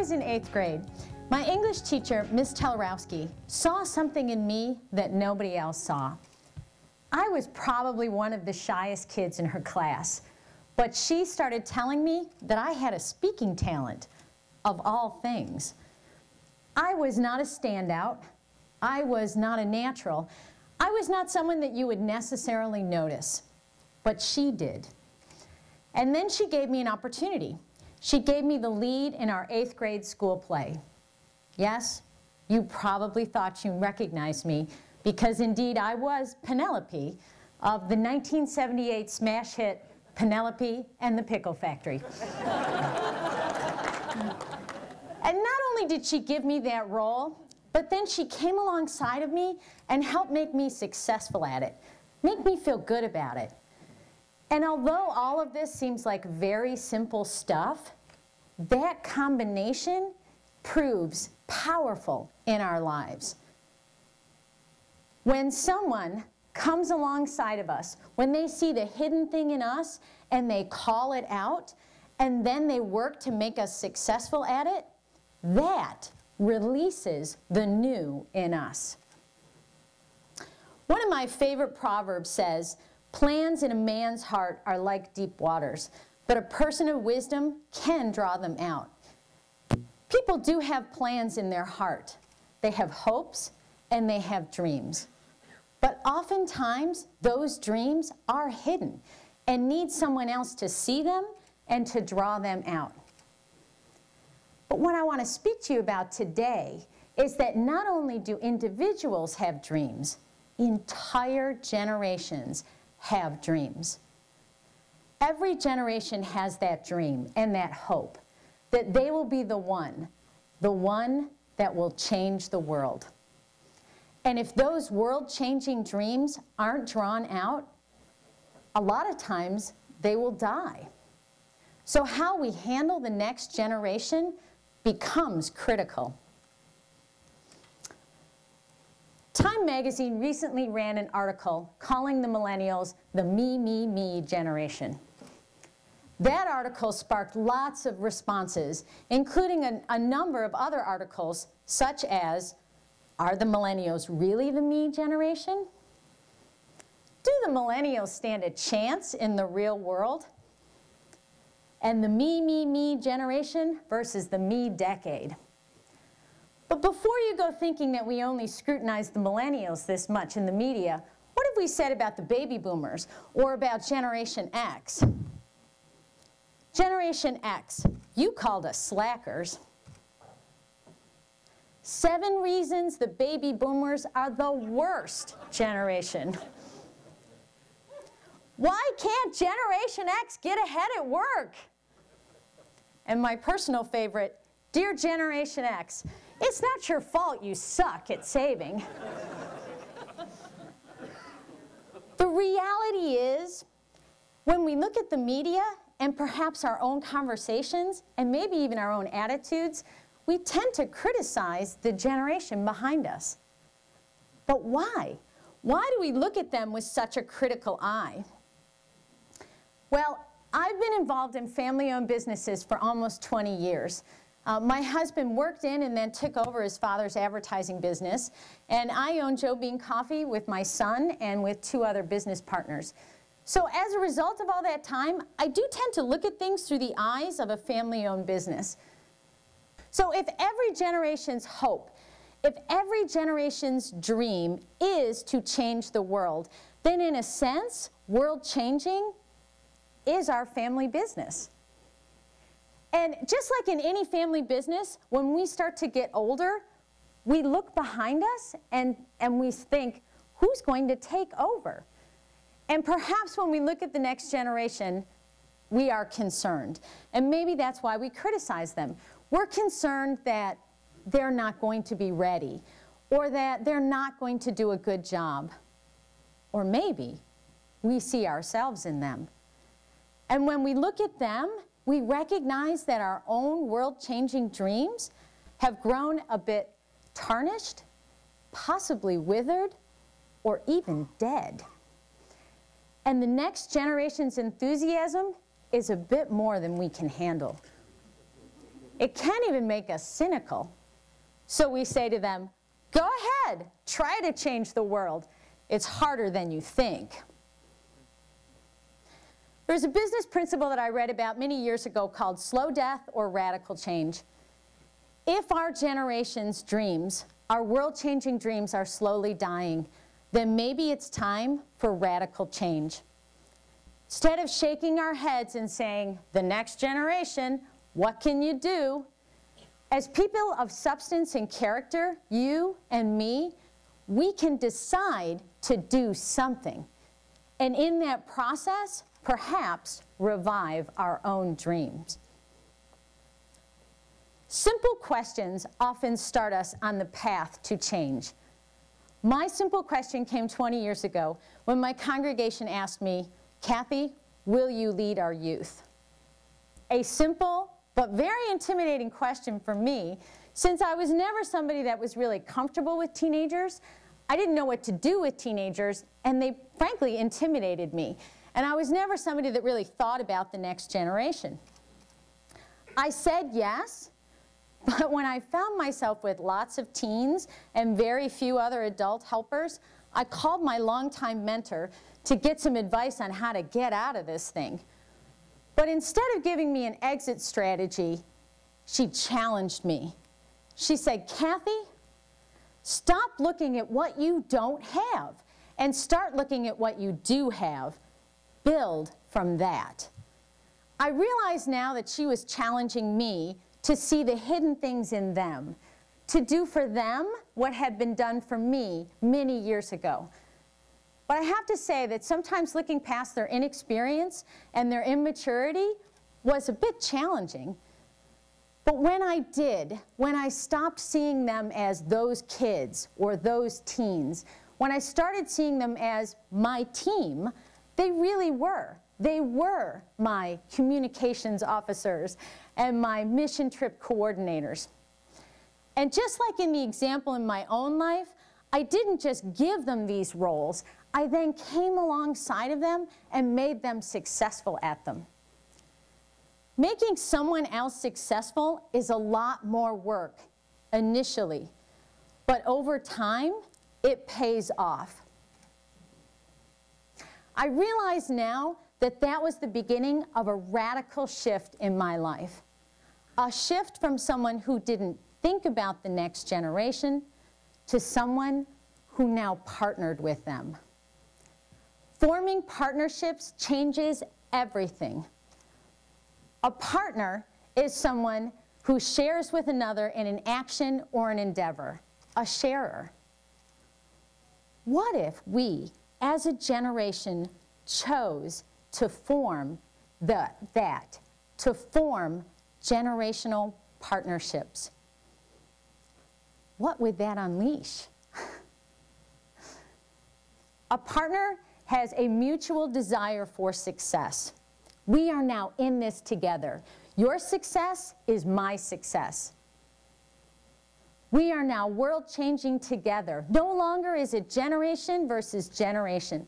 was in 8th grade, my English teacher, Miss Telerowski, saw something in me that nobody else saw. I was probably one of the shyest kids in her class, but she started telling me that I had a speaking talent, of all things. I was not a standout. I was not a natural. I was not someone that you would necessarily notice, but she did. And then she gave me an opportunity. She gave me the lead in our 8th grade school play. Yes, you probably thought you recognized me, because indeed I was Penelope of the 1978 smash hit Penelope and the Pickle Factory. And not only did she give me that role, but then she came alongside of me and helped make me successful at it, make me feel good about it. And although all of this seems like very simple stuff, that combination proves powerful in our lives. When someone comes alongside of us, when they see the hidden thing in us and they call it out, and then they work to make us successful at it, that releases the new in us. One of my favorite proverbs says, "Plans in a man's heart are like deep waters, but a person of wisdom can draw them out." People do have plans in their heart. They have hopes and they have dreams. But oftentimes, those dreams are hidden and need someone else to see them and to draw them out. But what I want to speak to you about today is that not only do individuals have dreams, entire generations have dreams. Every generation has that dream and that hope that they will be the one that will change the world. And if those world-changing dreams aren't drawn out, a lot of times they will die. So how we handle the next generation becomes critical. Time magazine recently ran an article calling the millennials the me, me, me generation. That article sparked lots of responses, including a number of other articles such as, "Are the millennials really the me generation? Do the millennials stand a chance in the real world?" And the me, me, me generation versus the me decade. But before you go thinking that we only scrutinize the millennials this much in the media, what have we said about the baby boomers or about Generation X? Generation X, you called us slackers. 7 reasons the baby boomers are the worst generation. Why can't Generation X get ahead at work? And my personal favorite, "Dear Generation X, it's not your fault you suck at saving." The reality is, when we look at the media and perhaps our own conversations and maybe even our own attitudes, we tend to criticize the generation behind us. But why? Why do we look at them with such a critical eye? Well, I've been involved in family-owned businesses for almost 20 years. My husband worked in and then took over his father's advertising business, and I own Joe Bean Coffee with my son and with 2 other business partners. So as a result of all that time, I do tend to look at things through the eyes of a family-owned business. So if every generation's hope, if every generation's dream is to change the world, then in a sense, world-changing is our family business. And just like in any family business, when we start to get older, we look behind us and we think, who's going to take over? And perhaps when we look at the next generation, we are concerned. And maybe that's why we criticize them. We're concerned that they're not going to be ready, or that they're not going to do a good job. Or maybe we see ourselves in them. And when we look at them, we recognize that our own world-changing dreams have grown a bit tarnished, possibly withered, or even dead. And the next generation's enthusiasm is a bit more than we can handle. It can even make us cynical. So we say to them, go ahead, try to change the world. It's harder than you think. There's a business principle that I read about many years ago called slow death or radical change. If our generation's dreams, our world-changing dreams, are slowly dying, then maybe it's time for radical change. Instead of shaking our heads and saying, the next generation, what can you do? As people of substance and character, you and me, we can decide to do something. And in that process, perhaps revive our own dreams. Simple questions often start us on the path to change. My simple question came 20 years ago when my congregation asked me, Kathy, will you lead our youth? A simple but very intimidating question for me, since I was never somebody that was really comfortable with teenagers. I didn't know what to do with teenagers, and they frankly intimidated me. And I was never somebody that really thought about the next generation. I said yes, but when I found myself with lots of teens and very few other adult helpers, I called my longtime mentor to get some advice on how to get out of this thing. But instead of giving me an exit strategy, she challenged me. She said, Kathy, stop looking at what you don't have and start looking at what you do have. Build from that. I realize now that she was challenging me to see the hidden things in them, to do for them what had been done for me many years ago. But I have to say that sometimes looking past their inexperience and their immaturity was a bit challenging. But when I did, when I stopped seeing them as those kids or those teens, when I started seeing them as my team, they really were. They were my communications officers and my mission trip coordinators. And just like in the example in my own life, I didn't just give them these roles. I then came alongside of them and made them successful at them. Making someone else successful is a lot more work initially, but over time, it pays off. I realize now that that was the beginning of a radical shift in my life. A shift from someone who didn't think about the next generation to someone who now partnered with them. Forming partnerships changes everything. A partner is someone who shares with another in an action or an endeavor, a sharer. What if we, as a generation, chose to form to form generational partnerships? What would that unleash? A partner has a mutual desire for success. We are now in this together. Your success is my success. We are now world-changing together. No longer is it generation versus generation.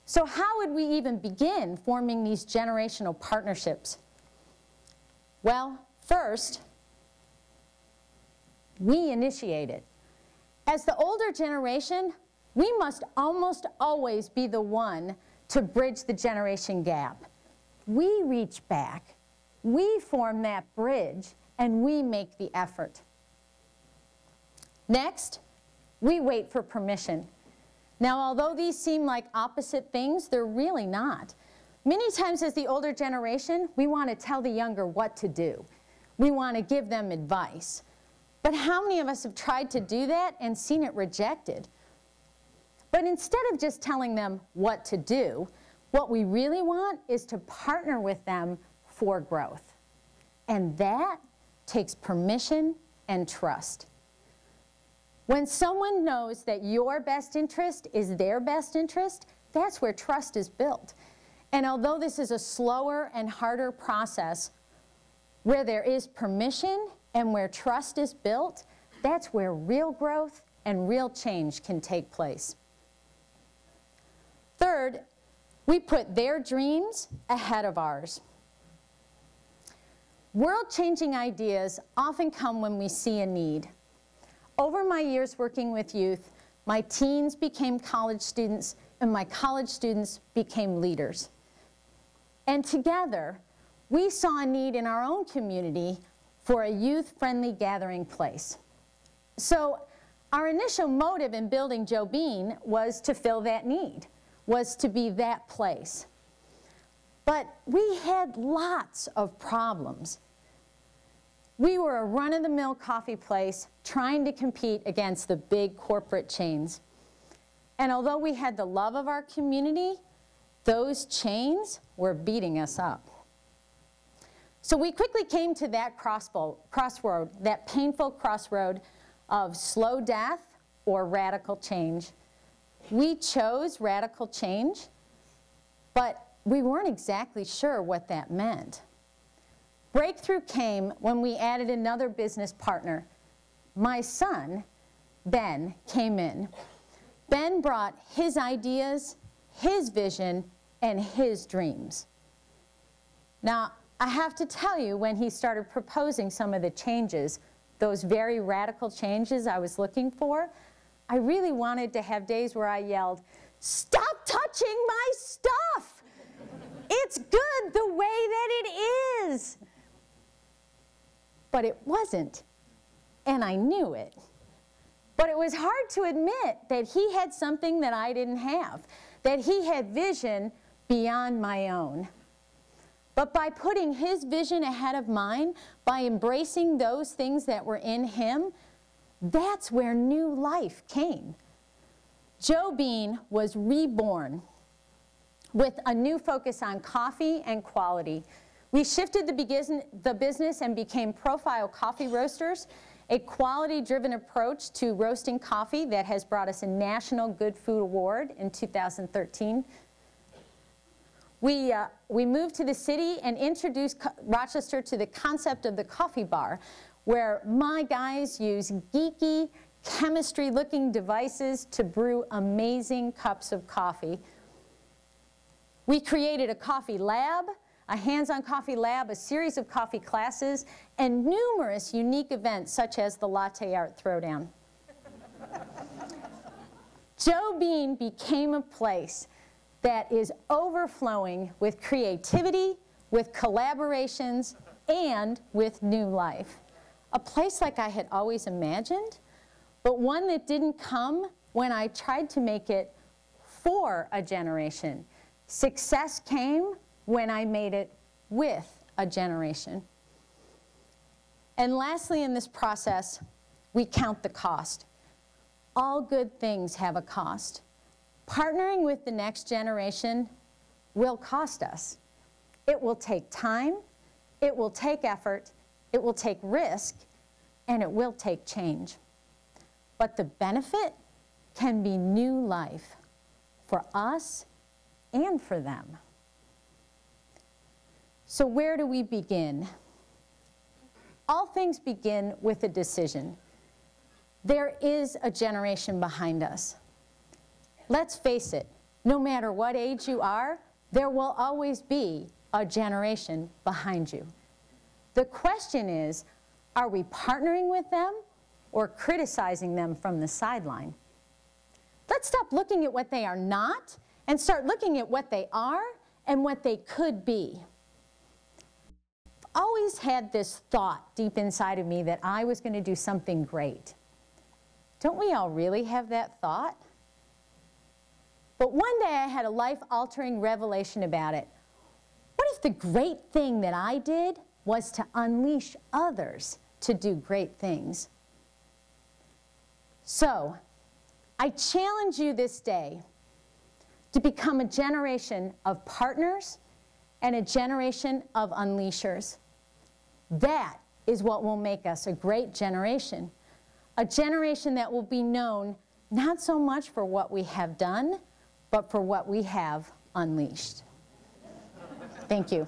So how would we even begin forming these generational partnerships? Well, first, we initiate it. As the older generation, we must almost always be the one to bridge the generation gap. We reach back, we form that bridge, and we make the effort. Next, we wait for permission. Now, although these seem like opposite things, they're really not. Many times as the older generation, we want to tell the younger what to do. We want to give them advice. But how many of us have tried to do that and seen it rejected? But instead of just telling them what to do, what we really want is to partner with them for growth. And that takes permission and trust. When someone knows that your best interest is their best interest, that's where trust is built. And although this is a slower and harder process, where there is permission and where trust is built, that's where real growth and real change can take place. Third, we put their dreams ahead of ours. World-changing ideas often come when we see a need. Over my years working with youth, my teens became college students, and my college students became leaders. And together, we saw a need in our own community for a youth-friendly gathering place. So our initial motive in building Joe Bean was to fill that need, was to be that place. But we had lots of problems. We were a run-of-the-mill coffee place trying to compete against the big corporate chains. And although we had the love of our community, those chains were beating us up. So we quickly came to that crossroad, that painful crossroad of slow death or radical change. We chose radical change, but we weren't exactly sure what that meant. Breakthrough came when we added another business partner. My son, Ben, came in. Ben brought his ideas, his vision, and his dreams. Now, I have to tell you, when he started proposing some of the changes, those very radical changes I was looking for, I really wanted to have days where I yelled, "Stop touching my stuff! It's good the way that it is!" But it wasn't, and I knew it. But it was hard to admit that he had something that I didn't have, that he had vision beyond my own. But by putting his vision ahead of mine, by embracing those things that were in him, that's where new life came. Joe Bean was reborn with a new focus on coffee and quality. We shifted the business and became Profile Coffee Roasters, a quality-driven approach to roasting coffee that has brought us a National Good Food Award in 2013. We moved to the city and introduced Rochester to the concept of the coffee bar, where my guys use geeky, chemistry-looking devices to brew amazing cups of coffee. We created a coffee lab, a hands-on coffee lab, a series of coffee classes, and numerous unique events such as the Latte Art Throwdown. Joe Bean became a place that is overflowing with creativity, with collaborations, and with new life. A place like I had always imagined, but one that didn't come when I tried to make it for a generation. Success came when I made it with a generation. And lastly in this process, we count the cost. All good things have a cost. Partnering with the next generation will cost us. It will take time, it will take effort, it will take risk, and it will take change. But the benefit can be new life for us and for them. So where do we begin? All things begin with a decision. There is a generation behind us. Let's face it, no matter what age you are, there will always be a generation behind you. The question is, are we partnering with them or criticizing them from the sideline? Let's stop looking at what they are not and start looking at what they are and what they could be. I've always had this thought deep inside of me that I was going to do something great. Don't we all really have that thought? But one day I had a life-altering revelation about it. What if the great thing that I did was to unleash others to do great things? So, I challenge you this day to become a generation of partners and a generation of unleashers. That is what will make us a great generation. A generation that will be known not so much for what we have done, but for what we have unleashed. Thank you.